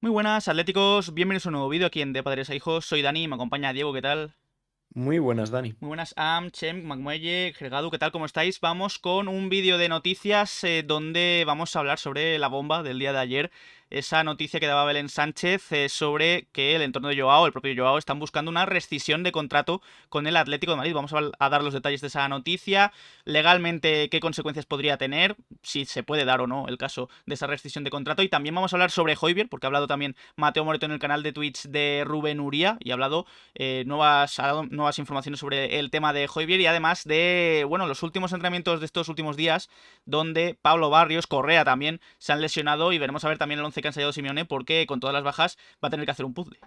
Muy buenas, atléticos, bienvenidos a un nuevo vídeo aquí en De Padres a Hijos. Soy Dani, me acompaña Diego, ¿qué tal? Muy buenas, Dani. Muy buenas, Chem, Magmuelle, Gergadu, ¿qué tal? ¿Cómo estáis? Vamos con un vídeo de noticias donde vamos a hablar sobre la bomba del día de ayer. Esa noticia que daba Belén Sánchez sobre que el entorno de Joao, el propio Joao, están buscando una rescisión de contrato con el Atlético de Madrid. Vamos a dar los detalles de esa noticia, legalmente qué consecuencias podría tener, si se puede dar o no el caso de esa rescisión de contrato. Y también vamos a hablar sobre Højbjerg, porque ha hablado también Mateo Moreto en el canal de Twitch de Rubén Uría y ha dado nuevas informaciones sobre el tema de Højbjerg y además de, bueno, los últimos entrenamientos de estos últimos días, donde Pablo Barrios, Correa también, se han lesionado y veremos a ver también el 11 que ha ensayado Simeone, porque con todas las bajas va a tener que hacer un puzzle.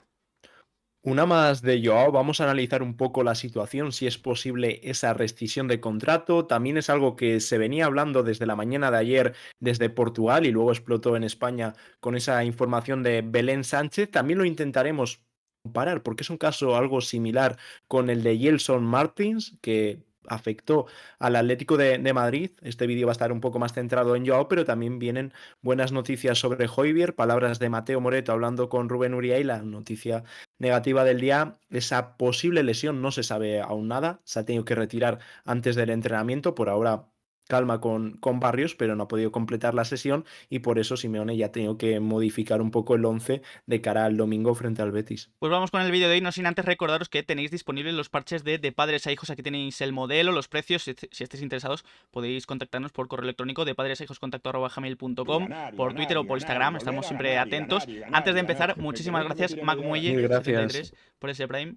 Una más de Joao, vamos a analizar un poco la situación, si es posible esa rescisión de contrato. También es algo que se venía hablando desde la mañana de ayer desde Portugal y luego explotó en España con esa información de Belén Sánchez. También lo intentaremos comparar porque es un caso algo similar con el de Gelson Martins, que afectó al Atlético de Madrid. Este vídeo va a estar un poco más centrado en Joao, pero también vienen buenas noticias sobre Højbjerg, palabras de Mateo Moreto hablando con Rubén Uría y la noticia negativa del día, esa posible lesión, no se sabe aún nada, se ha tenido que retirar antes del entrenamiento, por ahora calma con Barrios, pero no ha podido completar la sesión y por eso Simeone ya ha tenido que modificar un poco el 11 de cara al domingo frente al Betis. Pues vamos con el vídeo de hoy, no sin antes recordaros que tenéis disponibles los parches de Padres a Hijos. Aquí tenéis el modelo, los precios. Si estáis interesados, podéis contactarnos por correo electrónico de padresahijoscontacto@gmail.com, por Twitter o por Instagram. Estamos siempre atentos. Antes de empezar, muchísimas gracias, Mil gracias. MacMuelle73, por ese Prime.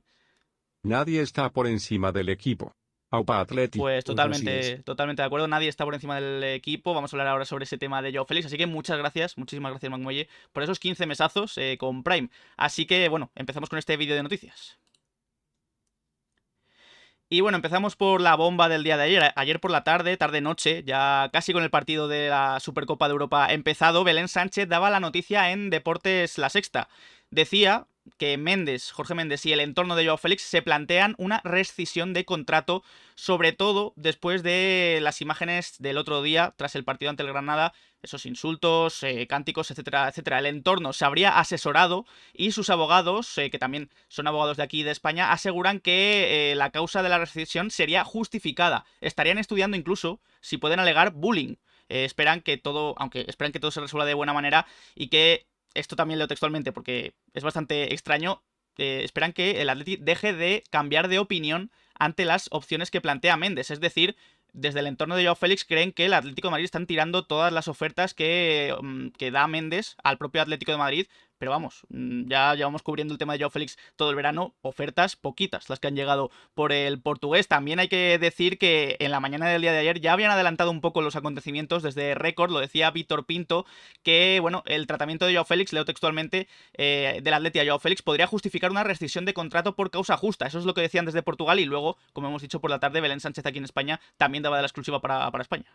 Nadie está por encima del equipo. Aupa Atleti. Pues Pues así es. totalmente de acuerdo. Nadie está por encima del equipo. Vamos a hablar ahora sobre ese tema de Joao Félix. Así que muchas gracias, muchísimas gracias, Macmuelle, por esos 15 mesazos con Prime. Así que, bueno, empezamos con este vídeo de noticias. Y bueno, empezamos por la bomba del día de ayer. Ayer por la tarde, tarde-noche, ya casi con el partido de la Supercopa de Europa empezado, Belén Sánchez daba la noticia en Deportes La Sexta. Decía que Jorge Méndez y el entorno de Joao Félix se plantean una rescisión de contrato, sobre todo después de las imágenes del otro día, tras el partido ante el Granada, esos insultos, cánticos, etcétera, etcétera. El entorno se habría asesorado y sus abogados, que también son abogados de aquí de España, aseguran que la causa de la rescisión sería justificada. Estarían estudiando incluso si pueden alegar bullying. Aunque esperan que todo se resuelva de buena manera y que esto también leo textualmente porque es bastante extraño, esperan que el Atleti deje de cambiar de opinión ante las opciones que plantea Méndez. Es decir, desde el entorno de Joao Félix creen que el Atlético de Madrid están tirando todas las ofertas que da Méndez al propio Atlético de Madrid. Pero vamos, ya llevamos cubriendo el tema de Joao Félix todo el verano, ofertas poquitas las que han llegado por el portugués. También hay que decir que en la mañana del día de ayer ya habían adelantado un poco los acontecimientos desde Récord, lo decía Víctor Pinto, que bueno, el tratamiento de Joao Félix, leo textualmente, del Atleti a Joao Félix podría justificar una rescisión de contrato por causa justa. Eso es lo que decían desde Portugal y luego, como hemos dicho por la tarde, Belén Sánchez aquí en España también daba de la exclusiva para España.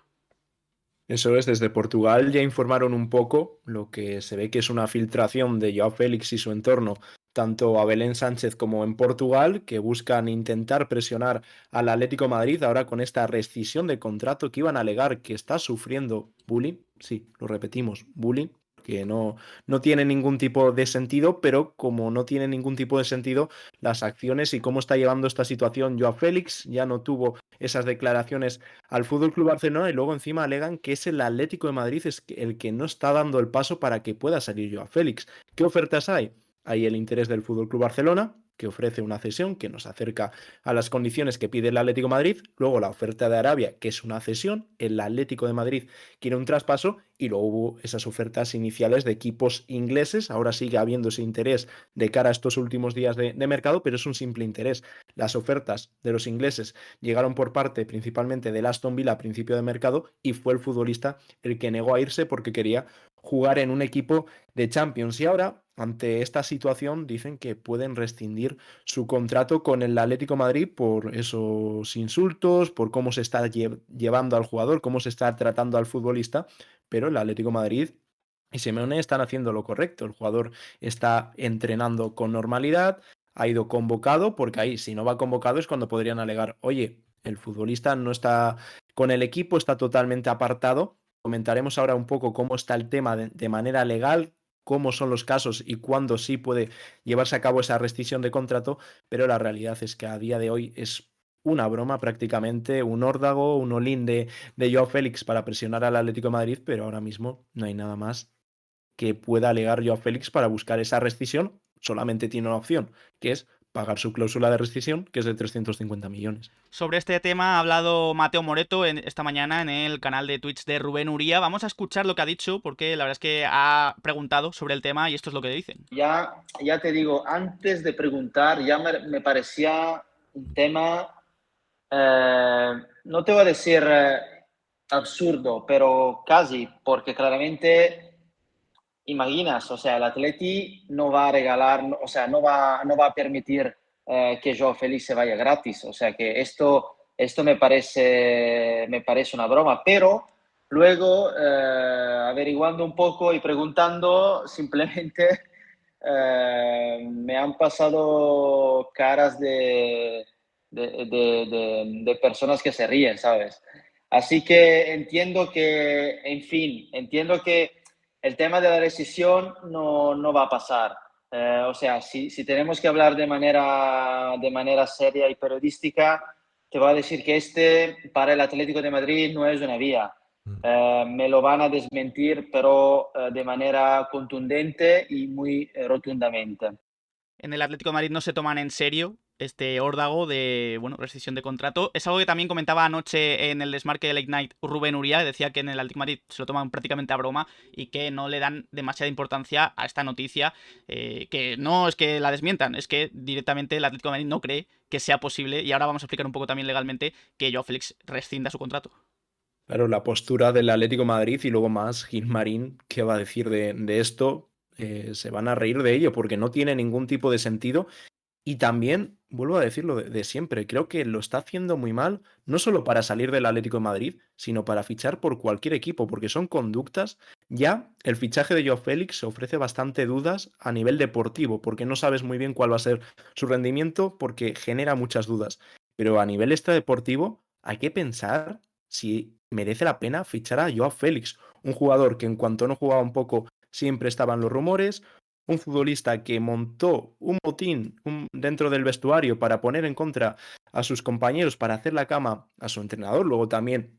Eso es, desde Portugal ya informaron un poco lo que se ve que es una filtración de Joao Félix y su entorno, tanto a Belén Sánchez como en Portugal, que buscan intentar presionar al Atlético de Madrid ahora con esta rescisión de contrato que iban a alegar que está sufriendo bullying. Sí, lo repetimos, bullying, que no tiene ningún tipo de sentido, pero como no tiene ningún tipo de sentido las acciones y cómo está llevando esta situación Joao Félix, ya no tuvo esas declaraciones al Fútbol Club Barcelona y luego encima alegan que es el Atlético de Madrid el que no está dando el paso para que pueda salir Joao Félix. ¿Qué ofertas hay? Hay el interés del Fútbol Club Barcelona, que ofrece una cesión que nos acerca a las condiciones que pide el Atlético de Madrid, luego la oferta de Arabia, que es una cesión, el Atlético de Madrid quiere un traspaso y luego hubo esas ofertas iniciales de equipos ingleses, ahora sigue habiendo ese interés de cara a estos últimos días de mercado, pero es un simple interés. Las ofertas de los ingleses llegaron por parte principalmente del Aston Villa a principio de mercado y fue el futbolista el que negó a irse porque quería jugar en un equipo de Champions. Y ahora, ante esta situación, dicen que pueden rescindir su contrato con el Atlético de Madrid por esos insultos, por cómo se está llevando al jugador, cómo se está tratando al futbolista, pero el Atlético de Madrid y Simeone están haciendo lo correcto. El jugador está entrenando con normalidad, ha ido convocado, porque ahí si no va convocado es cuando podrían alegar, oye, el futbolista no está con el equipo, está totalmente apartado. Comentaremos ahora un poco cómo está el tema de manera legal, cómo son los casos y cuándo sí puede llevarse a cabo esa rescisión de contrato, pero la realidad es que a día de hoy es una broma prácticamente, un órdago, un olín de Joao Félix para presionar al Atlético de Madrid, pero ahora mismo no hay nada más que pueda alegar Joao Félix para buscar esa rescisión. Solamente tiene una opción, que es pagar su cláusula de rescisión, que es de 350 millones. Sobre este tema ha hablado Mateo Moreto esta mañana en el canal de Twitch de Rubén Uría. Vamos a escuchar lo que ha dicho, porque la verdad es que ha preguntado sobre el tema y esto es lo que dicen. Ya te digo, antes de preguntar, ya me parecía un tema, no te voy a decir absurdo, pero casi, porque claramente, imaginas, o sea, el Atleti no va a regalar, o sea, no va a permitir que Joao Félix se vaya gratis, o sea, que esto me parece una broma, pero luego, averiguando un poco y preguntando, simplemente me han pasado caras de personas que se ríen, ¿sabes? Así que entiendo que, en fin, entiendo que el tema de la rescisión no va a pasar. O sea, si tenemos que hablar de manera seria y periodística, te voy a decir que para el Atlético de Madrid no es una vía. Me lo van a desmentir, pero de manera contundente y muy rotundamente. En el Atlético de Madrid no se toman en serio este órdago de, bueno, rescisión de contrato. Es algo que también comentaba anoche en el desmarque de Late Night Rubén Uría, decía que en el Atlético de Madrid se lo toman prácticamente a broma y que no le dan demasiada importancia a esta noticia, que no es que la desmientan, es que directamente el Atlético de Madrid no cree que sea posible, y ahora vamos a explicar un poco también legalmente, que Joao Félix rescinda su contrato. Claro, la postura del Atlético de Madrid y luego más Gilmarín, ¿qué va a decir de esto? Se van a reír de ello porque no tiene ningún tipo de sentido. Y también, vuelvo a decirlo de siempre, creo que lo está haciendo muy mal, no solo para salir del Atlético de Madrid, sino para fichar por cualquier equipo, porque son conductas. Ya el fichaje de Joao Félix ofrece bastante dudas a nivel deportivo, porque no sabes muy bien cuál va a ser su rendimiento, porque genera muchas dudas. Pero a nivel extradeportivo, hay que pensar si merece la pena fichar a Joao Félix, un jugador que en cuanto no jugaba un poco siempre estaban los rumores, un futbolista que montó un botín dentro del vestuario para poner en contra a sus compañeros, para hacer la cama a su entrenador, luego también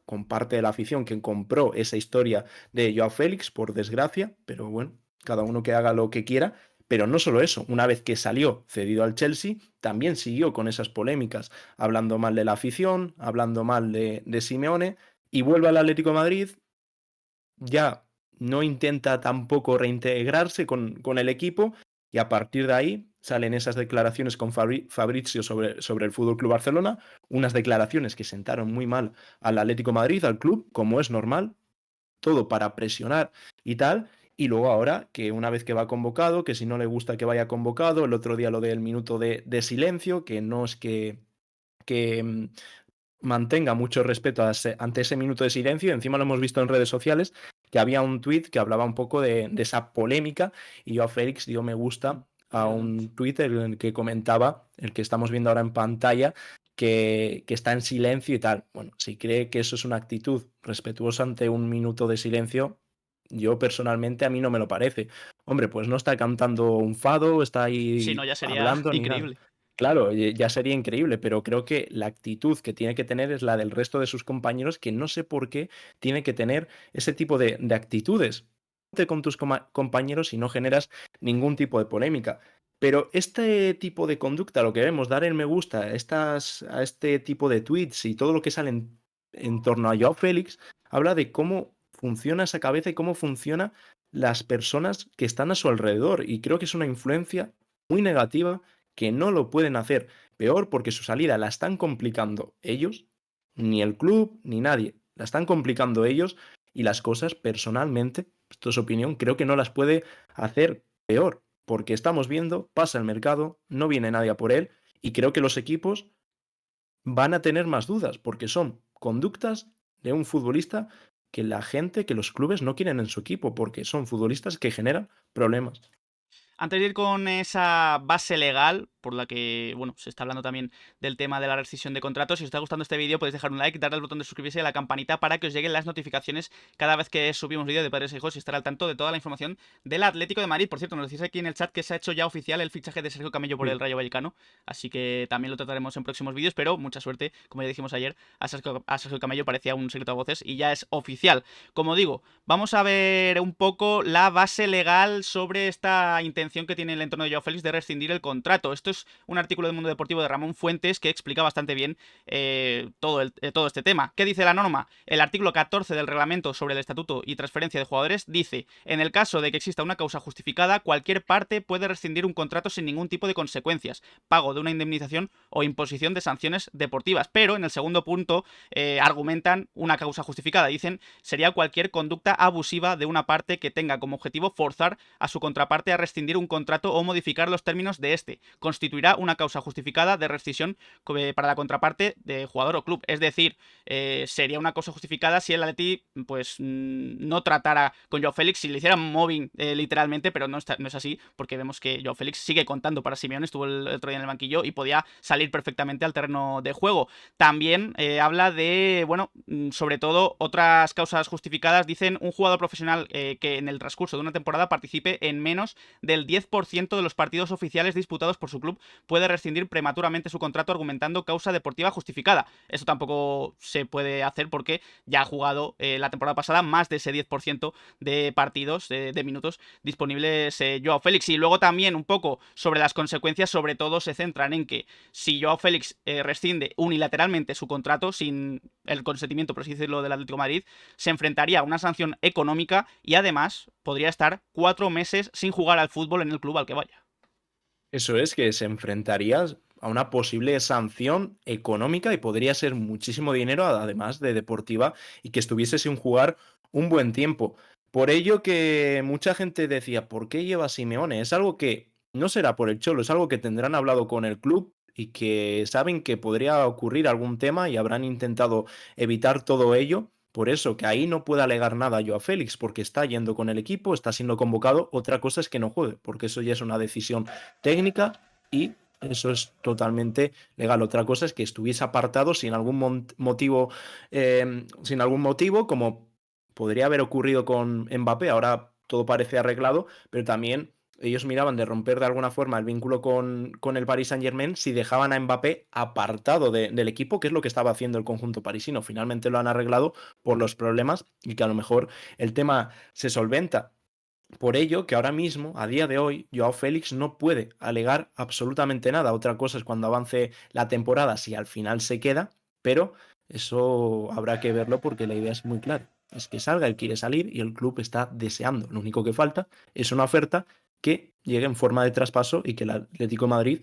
con parte de la afición que compró esa historia de Joao Félix, por desgracia, pero bueno, cada uno que haga lo que quiera. Pero no solo eso, una vez que salió cedido al Chelsea, también siguió con esas polémicas, hablando mal de la afición, hablando mal de Simeone, y vuelve al Atlético de Madrid, ya no intenta tampoco reintegrarse con el equipo, y a partir de ahí salen esas declaraciones con Fabrizio sobre el Fútbol Club Barcelona, unas declaraciones que sentaron muy mal al Atlético de Madrid, al club, como es normal, todo para presionar y tal. Y luego ahora, que una vez que va convocado, que si no le gusta que vaya convocado, el otro día lo del minuto de silencio, que no es que mantenga mucho respeto ante ese minuto de silencio. Encima lo hemos visto en redes sociales, que había un tuit que hablaba un poco de esa polémica, y yo a Félix dio me gusta a un tuit en el que comentaba, el que estamos viendo ahora en pantalla, que está en silencio y tal. Bueno, si cree que eso es una actitud respetuosa ante un minuto de silencio, yo personalmente a mí no me lo parece. Hombre, pues no está cantando un fado, está Si no, ahí ya sería hablando ni nada. increíble. Claro, ya sería increíble, pero creo que la actitud que tiene que tener es la del resto de sus compañeros, que no sé por qué tiene que tener ese tipo de actitudes. Ponte con tus compañeros y no generas ningún tipo de polémica. Pero este tipo de conducta, lo que vemos, dar el me gusta a este tipo de tweets y todo lo que sale en torno a Joao Félix, habla de cómo funciona esa cabeza y cómo funcionan las personas que están a su alrededor. Y creo que es una influencia muy negativa, que no lo pueden hacer peor, porque su salida la están complicando ellos, ni el club, ni nadie. La están complicando ellos, y las cosas personalmente esto es opinión, creo que no las puede hacer peor, porque estamos viendo, pasa el mercado, no viene nadie a por él, y creo que los equipos van a tener más dudas, porque son conductas de un futbolista que la gente, que los clubes no quieren en su equipo, porque son futbolistas que generan problemas. Antes de ir con esa base legal, por la que, bueno, se está hablando también del tema de la rescisión de contratos, si os está gustando este vídeo podéis dejar un like, darle al botón de suscribirse y a la campanita para que os lleguen las notificaciones cada vez que subimos vídeo de Padres e Hijos y estar al tanto de toda la información del Atlético de Madrid. Por cierto, nos decís aquí en el chat que se ha hecho ya oficial el fichaje de Sergio Camello por el Rayo Vallecano, así que también lo trataremos en próximos vídeos, pero mucha suerte, como ya dijimos ayer, a Sergio Camello parecía un secreto a voces y ya es oficial. Como digo, vamos a ver un poco la base legal sobre esta intención que tiene el entorno de Joao Félix de rescindir el contrato. Esto es un artículo del Mundo Deportivo de Ramón Fuentes que explica bastante bien todo este tema. ¿Qué dice la norma? El artículo 14 del reglamento sobre el estatuto y transferencia de jugadores dice: en el caso de que exista una causa justificada, cualquier parte puede rescindir un contrato sin ningún tipo de consecuencias, pago de una indemnización o imposición de sanciones deportivas. Pero en el segundo punto argumentan una causa justificada. Dicen: sería cualquier conducta abusiva de una parte que tenga como objetivo forzar a su contraparte a rescindir un contrato o modificar los términos de este. Constituirá una causa justificada de rescisión para la contraparte de jugador o club. Es decir, sería una causa justificada si el Atleti pues no tratara con Joao Félix, si le hicieran mobbing literalmente, pero no es así, porque vemos que Joao Félix sigue contando para Simeone, estuvo el otro día en el banquillo y podía salir perfectamente al terreno de juego. También habla de, bueno, sobre todo otras causas justificadas. Dicen: un jugador profesional que en el transcurso de una temporada participe en menos del 10% de los partidos oficiales disputados por su club puede rescindir prematuramente su contrato argumentando causa deportiva justificada. Eso tampoco se puede hacer porque ya ha jugado la temporada pasada más de ese 10% de partidos, de minutos disponibles Joao Félix. Y luego también un poco sobre las consecuencias, sobre todo se centran en que si Joao Félix rescinde unilateralmente su contrato sin el consentimiento, por así decirlo, del Atlético de Madrid, se enfrentaría a una sanción económica y además podría estar 4 meses sin jugar al fútbol en el club al que vaya. Eso es, que se enfrentaría a una posible sanción económica y podría ser muchísimo dinero, además de deportiva, y que estuviese sin jugar un buen tiempo. Por ello que mucha gente decía: ¿por qué lleva Simeone? Es algo que no será por el Cholo, es algo que tendrán hablado con el club y que saben que podría ocurrir algún tema y habrán intentado evitar todo ello. Por eso que ahí no puede alegar nada yo a Félix, porque está yendo con el equipo, está siendo convocado. Otra cosa es que no juegue, porque eso ya es una decisión técnica y eso es totalmente legal. Otra cosa es que estuviese apartado sin algún motivo, como podría haber ocurrido con Mbappé. Ahora todo parece arreglado, pero también ellos miraban de romper de alguna forma el vínculo con el Paris Saint-Germain si dejaban a Mbappé apartado del equipo, que es lo que estaba haciendo el conjunto parisino. Finalmente lo han arreglado por los problemas y que a lo mejor el tema se solventa. Por ello que ahora mismo, a día de hoy, Joao Félix no puede alegar absolutamente nada. Otra cosa es cuando avance la temporada, si al final se queda, pero eso habrá que verlo porque la idea es muy clara. Es que salga, él quiere salir y el club está deseando. Lo único que falta es una oferta que llegue en forma de traspaso y que el Atlético de Madrid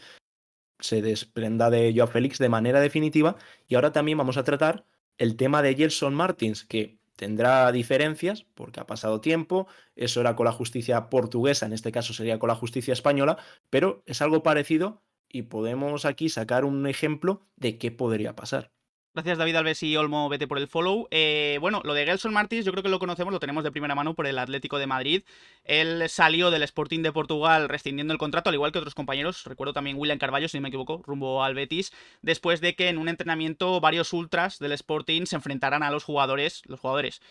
se desprenda de Joao Félix de manera definitiva. Y ahora también vamos a tratar el tema de Gelson Martins, que tendrá diferencias porque ha pasado tiempo, eso era con la justicia portuguesa, en este caso sería con la justicia española, pero es algo parecido y podemos aquí sacar un ejemplo de qué podría pasar. Gracias David Alves y Olmo, vete por el follow. Bueno, lo de Gelson Martins yo creo que lo conocemos, lo tenemos de primera mano por el Atlético de Madrid. Él salió del Sporting de Portugal rescindiendo el contrato, al igual que otros compañeros. Recuerdo también William Carvalho, si no me equivoco, rumbo al Betis, después de que en un entrenamiento varios ultras del Sporting se enfrentaran a los jugadores. Los jugadores,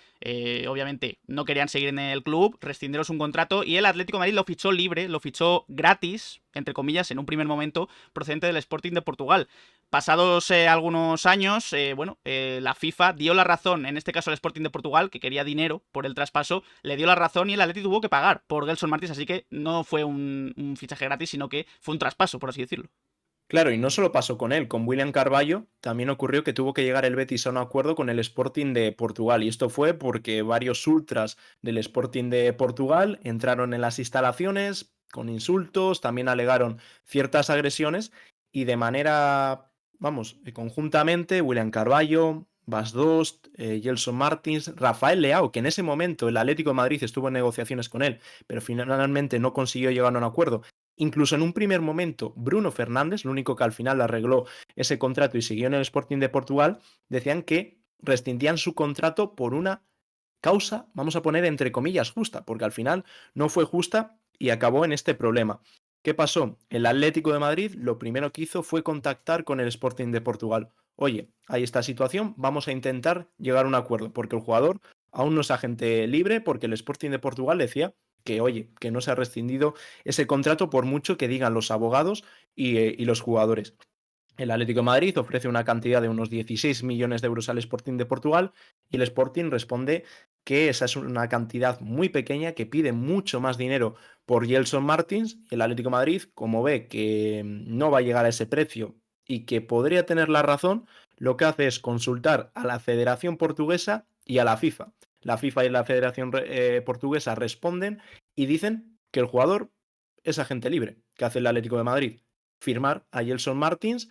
obviamente, no querían seguir en el club, rescindieron un contrato y el Atlético de Madrid lo fichó libre, lo fichó gratis, entre comillas, en un primer momento, procedente del Sporting de Portugal. Pasados algunos años, la FIFA dio la razón, en este caso al Sporting de Portugal, que quería dinero por el traspaso, le dio la razón y el Atleti tuvo que pagar por Gelson Martins, así que no fue un fichaje gratis, sino que fue un traspaso, por así decirlo. Claro, y no solo pasó con él, con William Carvalho también ocurrió que tuvo que llegar el Betis a un acuerdo con el Sporting de Portugal, y esto fue porque varios ultras del Sporting de Portugal entraron en las instalaciones con insultos, también alegaron ciertas agresiones y de manera, conjuntamente William Carvalho, Bas Dost, Gelson Martins, Rafael Leao, que en ese momento el Atlético de Madrid estuvo en negociaciones con él, pero finalmente no consiguió llegar a un acuerdo. Incluso en un primer momento, Bruno Fernández, el único que al final arregló ese contrato y siguió en el Sporting de Portugal, decían que rescindían su contrato por una causa, vamos a poner entre comillas, justa, porque al final no fue justa y acabó en este problema. ¿Qué pasó? El Atlético de Madrid lo primero que hizo fue contactar con el Sporting de Portugal. Oye, hay esta situación, vamos a intentar llegar a un acuerdo, porque el jugador aún no es agente libre, porque el Sporting de Portugal decía que, oye, que no se ha rescindido ese contrato por mucho que digan los abogados y los jugadores. El Atlético de Madrid ofrece una cantidad de unos 16 millones de euros al Sporting de Portugal y el Sporting responde que esa es una cantidad muy pequeña, que pide mucho más dinero por Gelson Martins, y el Atlético de Madrid, como ve que no va a llegar a ese precio y que podría tener la razón, lo que hace es consultar a la Federación Portuguesa y a la FIFA. La FIFA y la Federación Portuguesa responden y dicen que el jugador es agente libre. ¿Qué hace el Atlético de Madrid? Firmar a Gelson Martins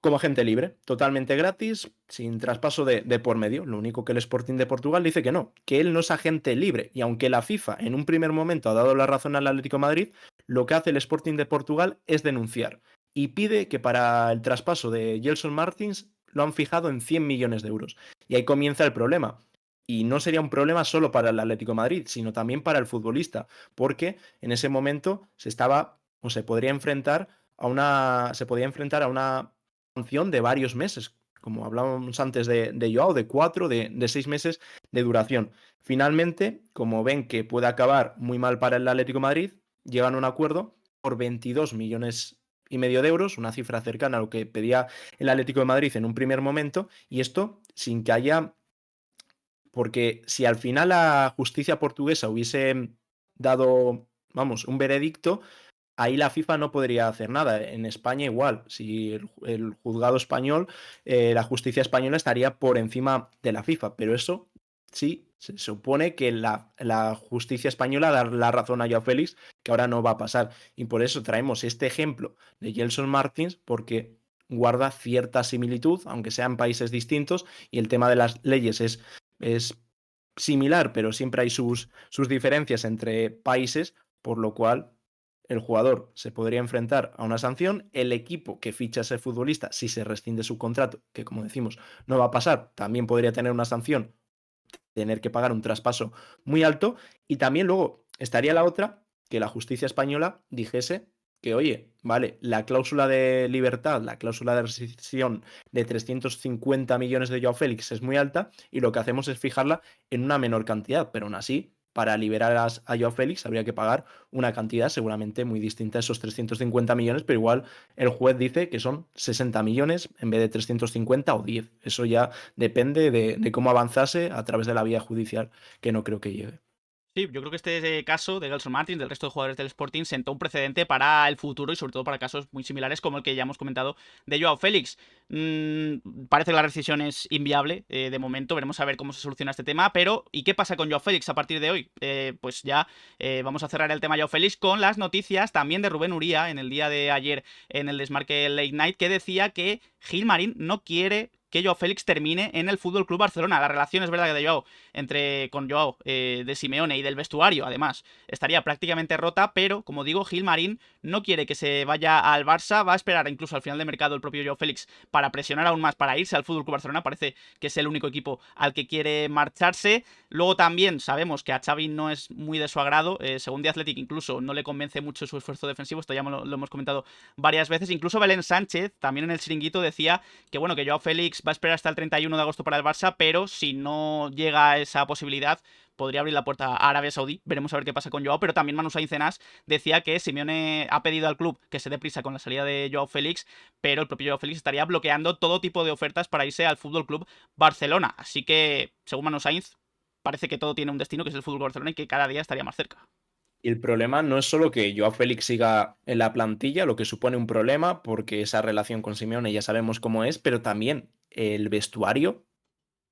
como agente libre, totalmente gratis, sin traspaso de por medio. Lo único que el Sporting de Portugal dice que él no es agente libre. Y aunque la FIFA en un primer momento ha dado la razón al Atlético de Madrid, lo que hace el Sporting de Portugal es denunciar. Y pide que para el traspaso de Gelson Martins lo han fijado en 100 millones de euros. Y ahí comienza el problema. Y no sería un problema solo para el Atlético de Madrid, sino también para el futbolista, porque en ese momento se podría enfrentar a una sanción de varios meses, como hablábamos antes de Joao, de 4, de 6 meses de duración. Finalmente, como ven que puede acabar muy mal para el Atlético de Madrid, llegan a un acuerdo por 22 millones y medio de euros, una cifra cercana a lo que pedía el Atlético de Madrid en un primer momento, y esto sin que haya, porque si al final la justicia portuguesa hubiese dado, vamos, un veredicto, ahí la FIFA no podría hacer nada. En España igual, si el juzgado español, la justicia española estaría por encima de la FIFA, pero eso sí, se supone que la justicia española da la razón a Joao Félix, que ahora no va a pasar. Y por eso traemos este ejemplo de Gelson Martins, porque guarda cierta similitud, aunque sean países distintos, y el tema de las leyes es similar, pero siempre hay sus diferencias entre países, por lo cual el jugador se podría enfrentar a una sanción, el equipo que ficha a ese futbolista, si se rescinde su contrato, que como decimos no va a pasar, también podría tener una sanción, tener que pagar un traspaso muy alto, y también luego estaría la otra, que la justicia española dijese que, oye, vale, la cláusula de libertad, la cláusula de rescisión de 350 millones de Joao Félix es muy alta y lo que hacemos es fijarla en una menor cantidad, pero aún así, para liberar a Joao Félix habría que pagar una cantidad seguramente muy distinta a esos 350 millones, pero igual el juez dice que son 60 millones en vez de 350 o 10. Eso ya depende de cómo avanzase a través de la vía judicial, que no creo que llegue. Sí, yo creo que este caso de Gelson Martins, del resto de jugadores del Sporting, sentó un precedente para el futuro y sobre todo para casos muy similares como el que ya hemos comentado de Joao Félix. Parece que la rescisión es inviable de momento, veremos a ver cómo se soluciona este tema, pero ¿y qué pasa con Joao Félix a partir de hoy? Pues ya vamos a cerrar el tema Joao Félix con las noticias también de Rubén Uría en el día de ayer en el Desmarque Late Night, que decía que Gilmarín no quiere que Joao Félix termine en el FC Barcelona. La relación es verdad que de Joao con Joao, de Simeone y del vestuario, además, estaría prácticamente rota, pero, como digo, Gilmarín no quiere que se vaya al Barça, va a esperar incluso al final de mercado el propio Joao Félix para presionar aún más, para irse al FC Barcelona, parece que es el único equipo al que quiere marcharse. Luego también sabemos que a Xavi no es muy de su agrado, según The Athletic incluso no le convence mucho su esfuerzo defensivo, esto ya lo hemos comentado varias veces, incluso Belén Sánchez, también en el chiringuito, decía que bueno, que Joao Félix va a esperar hasta el 31 de agosto para el Barça, pero si no llega a esa posibilidad, podría abrir la puerta a Arabia Saudí. Veremos a ver qué pasa con Joao, pero también Manu Sainz decía que Simeone ha pedido al club que se dé prisa con la salida de Joao Félix, pero el propio Joao Félix estaría bloqueando todo tipo de ofertas para irse al FC Barcelona. Así que, según Manu Sainz, parece que todo tiene un destino, que es el FC Barcelona, y que cada día estaría más cerca. Y el problema no es solo que Joao Félix siga en la plantilla, lo que supone un problema, porque esa relación con Simeone ya sabemos cómo es, pero también el vestuario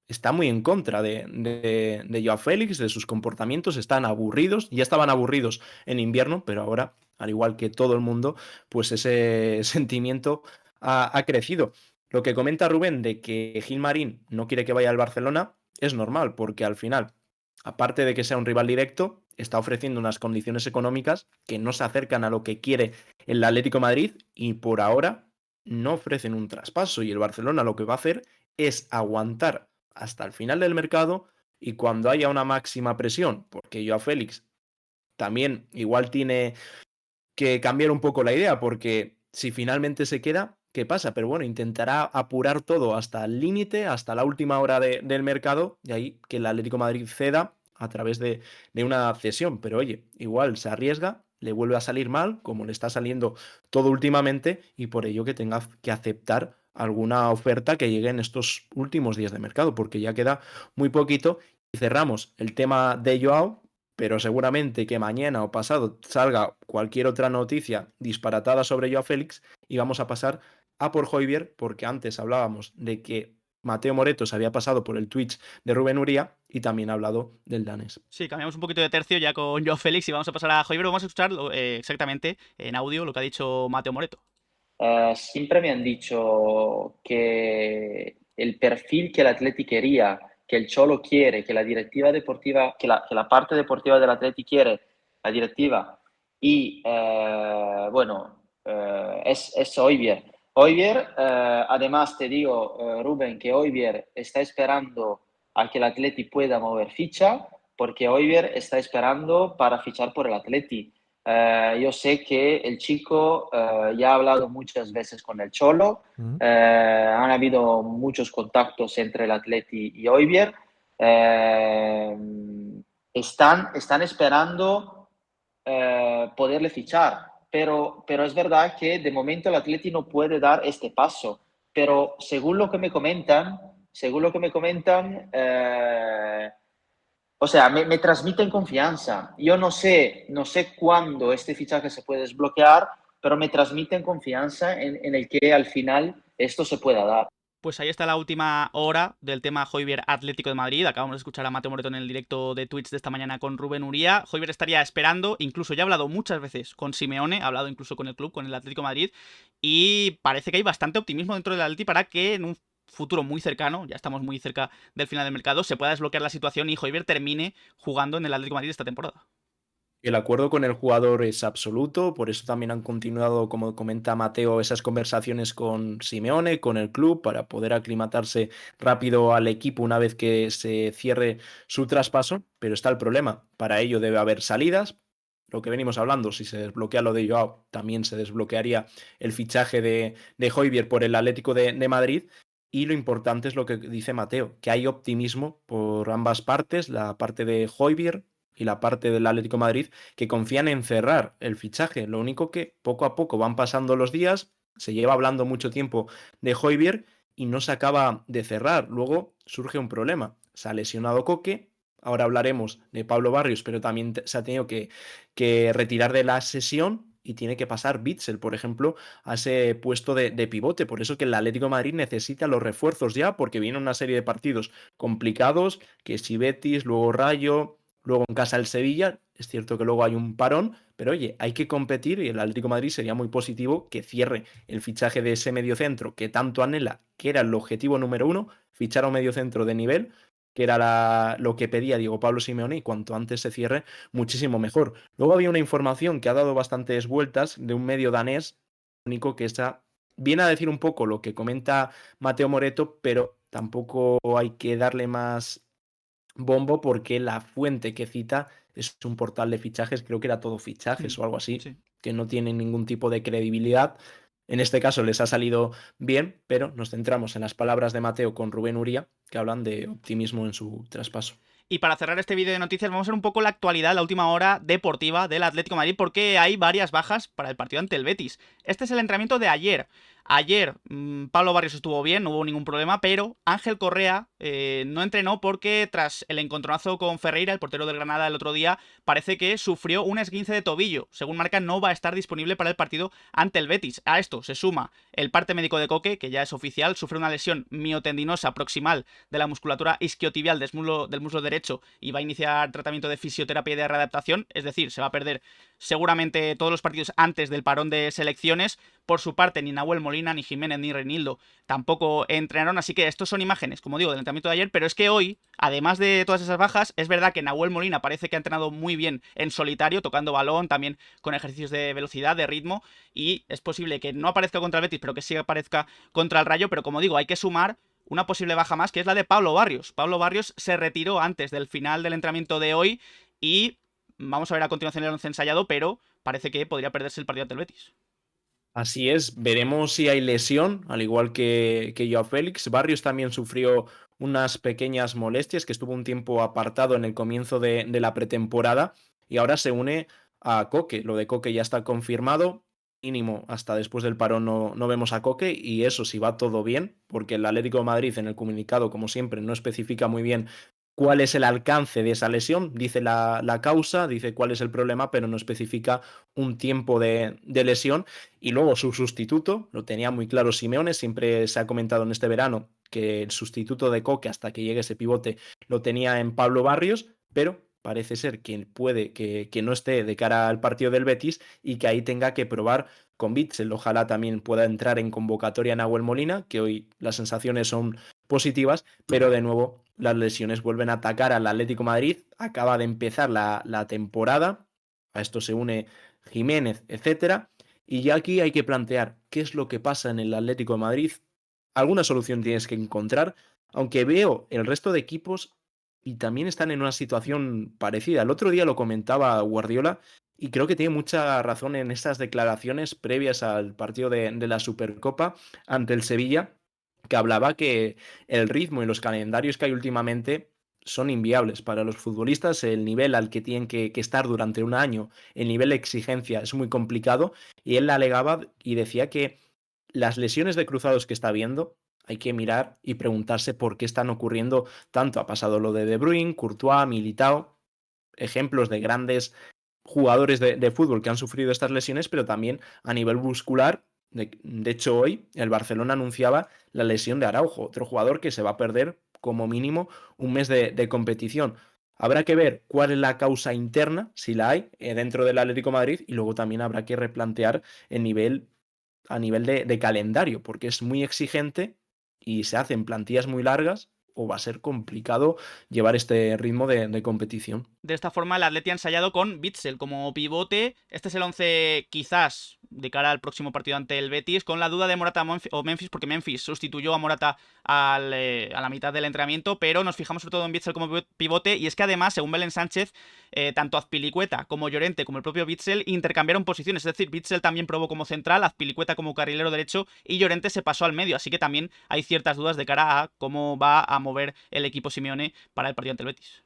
está muy en contra de Joao Félix, de sus comportamientos, están aburridos, ya estaban aburridos en invierno, pero ahora, al igual que todo el mundo, pues ese sentimiento ha crecido. Lo que comenta Rubén de que Gilmarín no quiere que vaya al Barcelona es normal, porque al final, aparte de que sea un rival directo, está ofreciendo unas condiciones económicas que no se acercan a lo que quiere el Atlético de Madrid y por ahora no ofrecen un traspaso. Y el Barcelona lo que va a hacer es aguantar hasta el final del mercado y cuando haya una máxima presión, porque Joao Félix también igual tiene que cambiar un poco la idea, porque si finalmente se queda, ¿qué pasa? Pero bueno, intentará apurar todo hasta el límite, hasta la última hora del mercado, y ahí que el Atlético de Madrid ceda a través de una cesión. Pero oye, igual se arriesga, le vuelve a salir mal, como le está saliendo todo últimamente, y por ello que tenga que aceptar alguna oferta que llegue en estos últimos días de mercado, porque ya queda muy poquito. Y cerramos el tema de Joao, pero seguramente que mañana o pasado salga cualquier otra noticia disparatada sobre Joao Félix y vamos a pasar a por Højbjerg, porque antes hablábamos de que Mateo Moreto se había pasado por el Twitch de Rubén Uría y también ha hablado del danés. Sí, cambiamos un poquito de tercio ya con Joao Félix y vamos a pasar a Højbjerg. Vamos a escuchar exactamente en audio lo que ha dicho Mateo Moreto. Siempre me han dicho que el perfil que el Atleti quería, que el Cholo quiere, que la directiva deportiva, que la parte deportiva del Atleti quiere, la directiva, y bueno, es Højbjerg. Højbjerg, además te digo, Rubén, que Højbjerg está esperando a que el Atleti pueda mover ficha, porque Højbjerg está esperando para fichar por el Atleti. Yo sé que el chico ya ha hablado muchas veces con el Cholo, han habido muchos contactos entre el Atleti y Højbjerg. Están esperando poderle fichar, pero es verdad que de momento el Atleti no puede dar este paso. Pero según lo que me comentan, o sea, me transmiten confianza. Yo no sé cuándo este fichaje se puede desbloquear, pero me transmiten confianza en el que al final esto se pueda dar. Pues ahí está la última hora del tema Højbjerg Atlético de Madrid. Acabamos de escuchar a Mateo Moreto en el directo de Twitch de esta mañana con Rubén Uría. Højbjerg estaría esperando, incluso ya ha hablado muchas veces con Simeone, ha hablado incluso con el club, con el Atlético de Madrid, y parece que hay bastante optimismo dentro del Atleti para que en un futuro muy cercano, ya estamos muy cerca del final del mercado, se pueda desbloquear la situación y Højbjerg termine jugando en el Atlético de Madrid esta temporada. El acuerdo con el jugador es absoluto, por eso también han continuado, como comenta Mateo, esas conversaciones con Simeone, con el club, para poder aclimatarse rápido al equipo una vez que se cierre su traspaso, pero está el problema, para ello debe haber salidas, lo que venimos hablando, si se desbloquea lo de Joao, también se desbloquearía el fichaje de Højbjerg por el Atlético de Madrid. Y lo importante es lo que dice Mateo, que hay optimismo por ambas partes, la parte de Højbjerg y la parte del Atlético de Madrid, que confían en cerrar el fichaje. Lo único que poco a poco van pasando los días, se lleva hablando mucho tiempo de Højbjerg y no se acaba de cerrar. Luego surge un problema. Se ha lesionado Coque, ahora hablaremos de Pablo Barrios, pero también se ha tenido que retirar de la sesión y tiene que pasar Witsel, por ejemplo, a ese puesto de pivote. Por eso que el Atlético de Madrid necesita los refuerzos ya, porque viene una serie de partidos complicados, que si Betis, luego Rayo, luego en casa el Sevilla. Es cierto que luego hay un parón, pero oye, hay que competir y el Atlético de Madrid sería muy positivo que cierre el fichaje de ese mediocentro que tanto anhela, que era el objetivo número uno, fichar a un mediocentro de nivel, que era lo que pedía Diego Pablo Simeone, y cuanto antes se cierre, muchísimo mejor. Luego había una información que ha dado bastantes vueltas de un medio danés, único que está, viene a decir un poco lo que comenta Mateo Moreto, pero tampoco hay que darle más bombo porque la fuente que cita es un portal de fichajes, creo que era Todo Fichajes o algo así, Sí. que no tiene ningún tipo de credibilidad. En este caso les ha salido bien, pero nos centramos en las palabras de Mateo con Rubén Uría, que hablan de optimismo en su traspaso. Y para cerrar este vídeo de noticias vamos a ver un poco la actualidad, la última hora deportiva del Atlético de Madrid, porque hay varias bajas para el partido ante el Betis. Este es el entrenamiento de ayer. Ayer Pablo Barrios estuvo bien, no hubo ningún problema, pero Ángel Correa no entrenó porque tras el encontronazo con Ferreira, el portero del Granada el otro día, parece que sufrió un esguince de tobillo. Según marca, no va a estar disponible para el partido ante el Betis. A esto se suma el parte médico de Coque, que ya es oficial, sufre una lesión miotendinosa proximal de la musculatura isquiotibial del muslo derecho y va a iniciar tratamiento de fisioterapia y de readaptación, es decir, se va a perder seguramente todos los partidos antes del parón de selecciones, Por su parte, ni Nahuel Molina, ni Jiménez, ni Reinildo tampoco entrenaron, así que estos son imágenes, como digo, del entrenamiento de ayer, pero es que hoy, además de todas esas bajas, es verdad que Nahuel Molina parece que ha entrenado muy bien en solitario, tocando balón, también con ejercicios de velocidad, de ritmo, y es posible que no aparezca contra el Betis, pero que sí aparezca contra el Rayo, pero como digo, hay que sumar una posible baja más, que es la de Pablo Barrios. Pablo Barrios se retiró antes del final del entrenamiento de hoy y vamos a ver a continuación el once ensayado, pero parece que podría perderse el partido ante el Betis. Así es, veremos si hay lesión, al igual que Joao Félix. Barrios también sufrió unas pequeñas molestias, que estuvo un tiempo apartado en el comienzo de la pretemporada y ahora se une a Coque. Lo de Coque ya está confirmado, mínimo hasta después del parón no vemos a Coque, y eso si va todo bien, porque el Atlético de Madrid en el comunicado, como siempre, no especifica muy bien cuál es el alcance de esa lesión, dice la causa, dice cuál es el problema, pero no especifica un tiempo de lesión. Y luego su sustituto, lo tenía muy claro Simeone, siempre se ha comentado en este verano que el sustituto de Coque hasta que llegue ese pivote lo tenía en Pablo Barrios, pero parece ser que puede que no esté de cara al partido del Betis y que ahí tenga que probar con Witsel. Ojalá también pueda entrar en convocatoria Nahuel Molina, que hoy las sensaciones son positivas, pero de nuevo las lesiones vuelven a atacar al Atlético Madrid. Acaba de empezar la temporada, a esto se une Jiménez, etcétera. Y ya aquí hay que plantear qué es lo que pasa en el Atlético de Madrid. Alguna solución tienes que encontrar, aunque veo el resto de equipos y también están en una situación parecida. El otro día lo comentaba Guardiola y creo que tiene mucha razón en estas declaraciones previas al partido de la Supercopa ante el Sevilla, que hablaba que el ritmo y los calendarios que hay últimamente son inviables para los futbolistas. El nivel al que tienen que estar durante un año, el nivel de exigencia es muy complicado, y él alegaba y decía que las lesiones de cruzados que está viendo hay que mirar y preguntarse por qué están ocurriendo tanto. Ha pasado lo de Bruyne, Courtois, Militao, ejemplos de grandes jugadores de fútbol que han sufrido estas lesiones, pero también a nivel muscular. De hecho, hoy el Barcelona anunciaba la lesión de Araujo, otro jugador que se va a perder como mínimo un mes de competición. Habrá que ver cuál es la causa interna, si la hay, dentro del Atlético de Madrid, y luego también habrá que replantear el nivel a nivel de calendario, porque es muy exigente y se hacen plantillas muy largas, o va a ser complicado llevar este ritmo de competición. De esta forma, el Atleti ha ensayado con Witsel como pivote. Este es el 11 quizás de cara al próximo partido ante el Betis, con la duda de Morata o Memphis, porque Memphis sustituyó a Morata a la mitad del entrenamiento, pero nos fijamos sobre todo en Witsel como pivote, y es que además, según Belén Sánchez, tanto Azpilicueta como Llorente como el propio Witsel intercambiaron posiciones, es decir, Witsel también probó como central, Azpilicueta como carrilero derecho y Llorente se pasó al medio, así que también hay ciertas dudas de cara a cómo va a mover el equipo Simeone para el partido ante el Betis.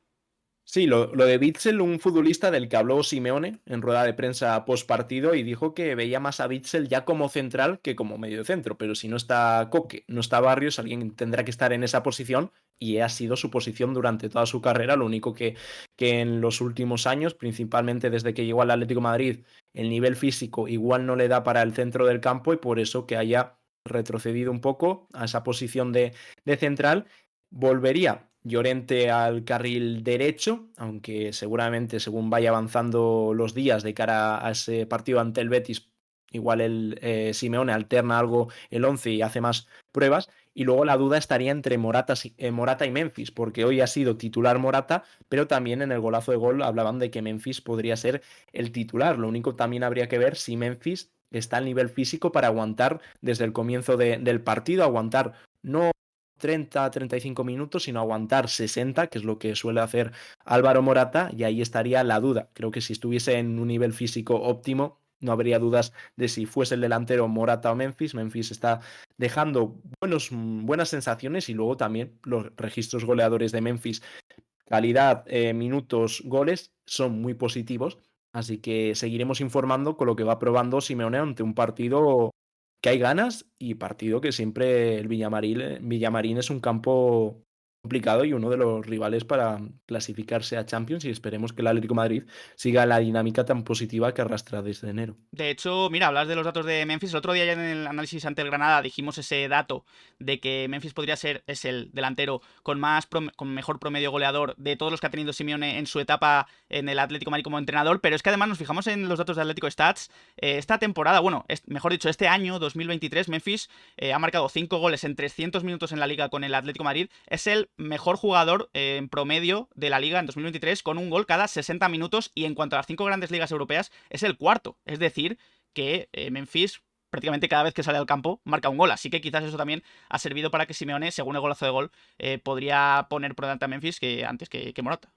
Sí, lo de Witsel, un futbolista del que habló Simeone en rueda de prensa post partido, y dijo que veía más a Witsel ya como central que como medio centro, pero si no está Coque, no está Barrios, alguien tendrá que estar en esa posición, y ha sido su posición durante toda su carrera. Lo único que en los últimos años, principalmente desde que llegó al Atlético de Madrid, el nivel físico igual no le da para el centro del campo, y por eso que haya retrocedido un poco a esa posición de central. Volvería Llorente al carril derecho, aunque seguramente según vaya avanzando los días de cara a ese partido ante el Betis, igual el Simeone alterna algo el 11 y hace más pruebas. Y luego la duda estaría entre Morata y Memphis, porque hoy ha sido titular Morata, pero también en el golazo de gol hablaban de que Memphis podría ser el titular. Lo único, también habría que ver si Memphis está al nivel físico para aguantar desde el comienzo del partido, aguantar no 30-35 minutos, sino aguantar 60, que es lo que suele hacer Álvaro Morata, y ahí estaría la duda. Creo que si estuviese en un nivel físico óptimo, no habría dudas de si fuese el delantero Morata o Memphis. Memphis está dejando buenas sensaciones, y luego también los registros goleadores de Memphis, calidad, minutos, goles, son muy positivos. Así que seguiremos informando con lo que va probando Simeone ante un partido que hay ganas, y partido que siempre el Villamarín es un campo complicado y uno de los rivales para clasificarse a Champions, y esperemos que el Atlético de Madrid siga la dinámica tan positiva que arrastra desde enero. De hecho, mira, hablas de los datos de Memphis. El otro día ya en el análisis ante el Granada dijimos ese dato de que Memphis es el delantero con con mejor promedio goleador de todos los que ha tenido Simeone en su etapa en el Atlético de Madrid como entrenador, pero es que además nos fijamos en los datos de Atlético Stats. Esta temporada, bueno, mejor dicho, este año 2023, Memphis ha marcado 5 goles en 300 minutos en la liga con el Atlético de Madrid. Es el mejor jugador en promedio de la liga en 2023 con un gol cada 60 minutos, y en cuanto a las 5 grandes ligas europeas es el cuarto. Es decir, que Memphis prácticamente cada vez que sale al campo marca un gol, así que quizás eso también ha servido para que Simeone, según el golazo de gol, podría poner por delante a Memphis antes que Morata.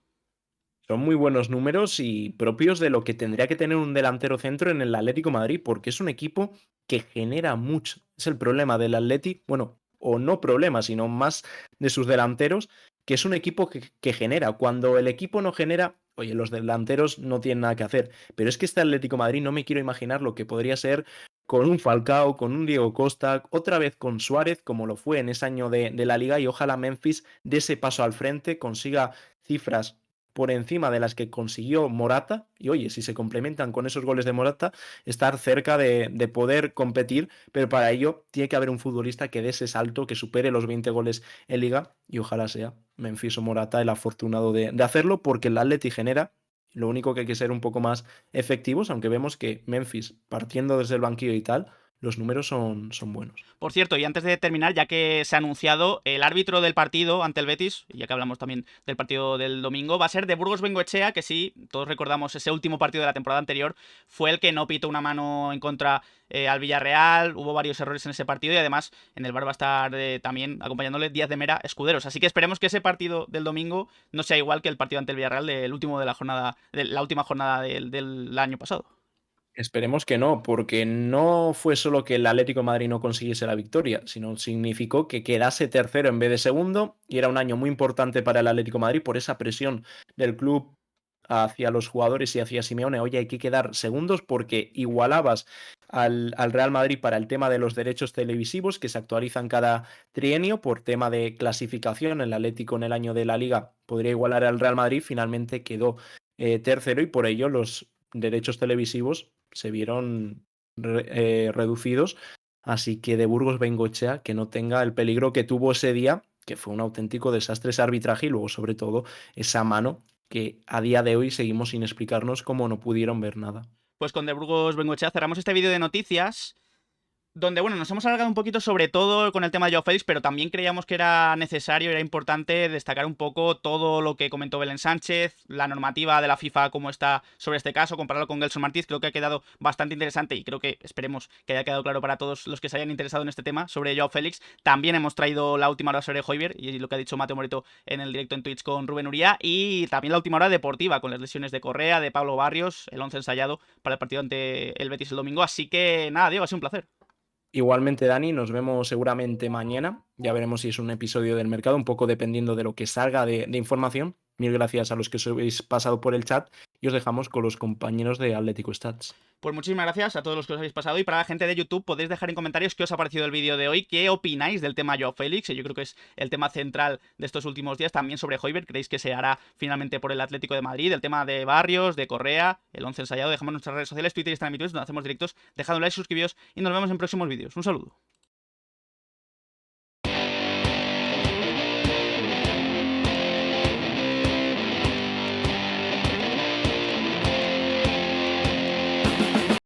Son muy buenos números y propios de lo que tendría que tener un delantero centro en el Atlético de Madrid, porque es un equipo que genera mucho. Es el problema del Atleti, bueno, o no problema, sino más de sus delanteros, que es un equipo que genera. Cuando el equipo no genera, oye, los delanteros no tienen nada que hacer. Pero es que este Atlético de Madrid no me quiero imaginar lo que podría ser con un Falcao, con un Diego Costa, otra vez con Suárez, como lo fue en ese año de la Liga, y ojalá Memphis dé ese paso al frente, consiga cifras por encima de las que consiguió Morata, y oye, si se complementan con esos goles de Morata, estar cerca de poder competir, pero para ello tiene que haber un futbolista que dé ese salto, que supere los 20 goles en Liga, y ojalá sea Memphis o Morata el afortunado de hacerlo, porque el Atleti genera. Lo único que hay que ser un poco más efectivos, aunque vemos que Memphis, partiendo desde el banquillo y tal, los números son buenos. Por cierto, y antes de terminar, ya que se ha anunciado, el árbitro del partido ante el Betis, y ya que hablamos también del partido del domingo, va a ser de Burgos Bengoechea, que sí, todos recordamos ese último partido de la temporada anterior, fue el que no pitó una mano en contra al Villarreal. Hubo varios errores en ese partido, y además en el bar va a estar también acompañándole Díaz de Mera, Escuderos. Así que esperemos que ese partido del domingo no sea igual que el partido ante el Villarreal del último de la jornada, de la última jornada del año pasado. Esperemos que no, porque no fue solo que el Atlético de Madrid no consiguiese la victoria, sino significó que quedase tercero en vez de segundo, y era un año muy importante para el Atlético de Madrid por esa presión del club hacia los jugadores y hacia Simeone. Oye, hay que quedar segundos porque igualabas al Real Madrid para el tema de los derechos televisivos que se actualizan cada trienio por tema de clasificación. El Atlético en el año de la Liga podría igualar al Real Madrid, finalmente quedó tercero, y por ello los derechos televisivos se vieron reducidos. Así que de Burgos Bengoechea que no tenga el peligro que tuvo ese día, que fue un auténtico desastre ese arbitraje, y luego sobre todo esa mano que a día de hoy seguimos sin explicarnos cómo no pudieron ver nada. Pues con De Burgos Bengoechea cerramos este vídeo de noticias, donde, bueno, nos hemos alargado un poquito sobre todo con el tema de Joao Félix, pero también creíamos que era necesario, era importante destacar un poco todo lo que comentó Belén Sánchez, la normativa de la FIFA, cómo está sobre este caso, compararlo con Gelson Martínez. Creo que ha quedado bastante interesante, y creo que esperemos que haya quedado claro para todos los que se hayan interesado en este tema sobre Joao Félix. También hemos traído la última hora sobre Højbjerg y lo que ha dicho Mateo Moreto en el directo en Twitch con Rubén Uría, y también la última hora deportiva con las lesiones de Correa, de Pablo Barrios, el 11 ensayado para el partido ante el Betis el domingo. Así que nada, Diego, ha sido un placer. Igualmente, Dani, nos vemos seguramente mañana. Ya veremos si es un episodio del mercado, un poco dependiendo de lo que salga de información. Mil gracias a los que os habéis pasado por el chat, y os dejamos con los compañeros de Atlético Stats. Pues muchísimas gracias a todos los que os habéis pasado, y para la gente de YouTube podéis dejar en comentarios qué os ha parecido el vídeo de hoy, qué opináis del tema Joao Félix, que yo creo que es el tema central de estos últimos días. También sobre Højbjerg, ¿creéis que se hará finalmente por el Atlético de Madrid? El tema de Barrios, de Correa, el 11 ensayado. Dejamos en nuestras redes sociales, Twitter y Instagram y Twitch, donde hacemos directos. Dejad un like, suscribíos y nos vemos en próximos vídeos. Un saludo.